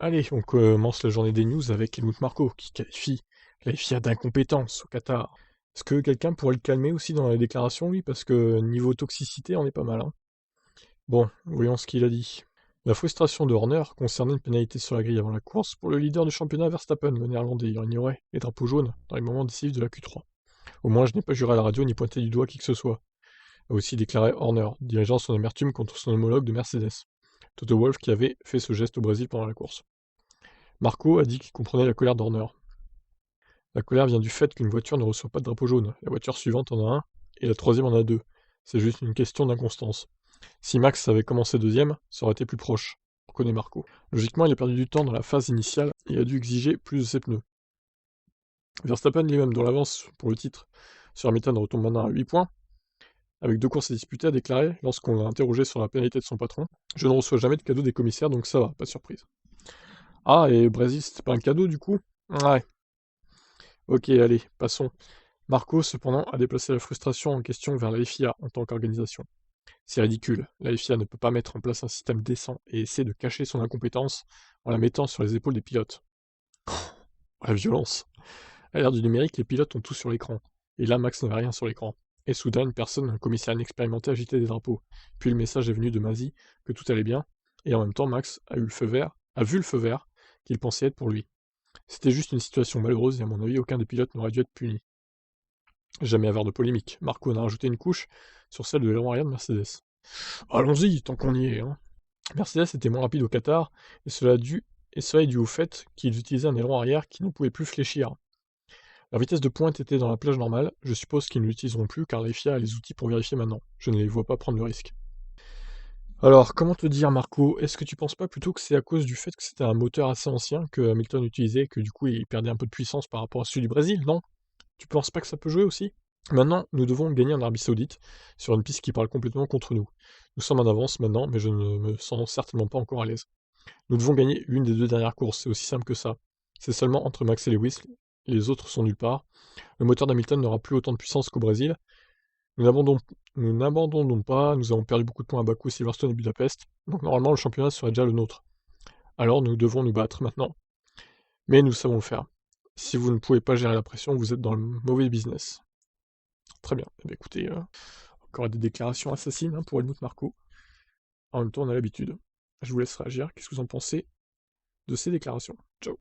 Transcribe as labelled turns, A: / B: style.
A: Allez, on commence la journée des news avec Helmut Marko, qui qualifie la FIA d'incompétence au Qatar. Est-ce que quelqu'un pourrait le calmer aussi dans la déclaration, lui? Parce que niveau toxicité, on est pas mal, hein. Bon, voyons ce qu'il a dit. La frustration de Horner concernait une pénalité sur la grille avant la course pour le leader du championnat Verstappen, le néerlandais. Il ignorait les drapeaux jaunes dans les moments décisifs de la Q3. Au moins, je n'ai pas juré à la radio ni pointé du doigt qui que ce soit, a aussi déclaré Horner, dirigeant son amertume contre son homologue de Mercedes, Toto Wolff, qui avait fait ce geste au Brésil pendant la course. Marco a dit qu'il comprenait la colère d'Horner. La colère vient du fait qu'une voiture ne reçoit pas de drapeau jaune. La voiture suivante en a un, et la troisième en a deux. C'est juste une question d'inconstance. Si Max avait commencé deuxième, ça aurait été plus proche, reconnaît Marco. Logiquement, il a perdu du temps dans la phase initiale et a dû exiger plus de ses pneus. Verstappen lui-même, dont l'avance pour le titre sur Hamilton retombe maintenant à 8 points, avec 2 courses à disputer, a déclaré, lorsqu'on l'a interrogé sur la pénalité de son patron, « Je ne reçois jamais de cadeau des commissaires, donc ça va, pas de surprise. » Ah, et Brésil, c'était pas un cadeau du coup? Ouais. Ok, allez, passons. Marco, cependant, a déplacé la frustration en question vers la FIA en tant qu'organisation. C'est ridicule, la FIA ne peut pas mettre en place un système décent et essaie de cacher son incompétence en la mettant sur les épaules des pilotes. La violence. À l'ère du numérique, les pilotes ont tout sur l'écran. Et là, Max n'avait rien sur l'écran. Et soudain, une personne, un commissaire inexpérimenté, agitait des drapeaux. Puis le message est venu de Masi que tout allait bien, et en même temps, Max a vu le feu vert qu'il pensait être pour lui. C'était juste une situation malheureuse et à mon avis, aucun des pilotes n'aurait dû être puni. Jamais avoir de polémique. Marco en a rajouté une couche sur celle de l'aileron arrière de Mercedes. Allons-y, tant qu'on y est, hein. Mercedes était moins rapide au Qatar, et cela est dû au fait qu'ils utilisaient un aileron arrière qui ne pouvait plus fléchir. Leur vitesse de pointe était dans la plage normale, je suppose qu'ils ne l'utiliseront plus car la FIA a les outils pour vérifier maintenant. Je ne les vois pas prendre le risque. Alors, comment te dire, Marco, est-ce que tu penses pas plutôt que c'est à cause du fait que c'était un moteur assez ancien que Hamilton utilisait, que du coup il perdait un peu de puissance par rapport à celui du Brésil, non? Tu penses pas que ça peut jouer aussi? Maintenant, nous devons gagner en Arabie Saoudite, sur une piste qui parle complètement contre nous. Nous sommes en avance maintenant, mais je ne me sens certainement pas encore à l'aise. Nous devons gagner l'une des deux dernières courses, c'est aussi simple que ça. C'est seulement entre Max et Lewis, les autres sont nulle part. Le moteur d'Hamilton n'aura plus autant de puissance qu'au Brésil. Nous n'abandonnons pas, nous avons perdu beaucoup de points à Bakou, Silverstone et Budapest, donc normalement le championnat serait déjà le nôtre. Alors nous devons nous battre maintenant. Mais nous savons le faire. Si vous ne pouvez pas gérer la pression, vous êtes dans le mauvais business. Très bien. Eh bien écoutez, encore des déclarations assassines hein, pour Helmut Marko. En même temps, on a l'habitude. Je vous laisse réagir. Qu'est-ce que vous en pensez de ces déclarations?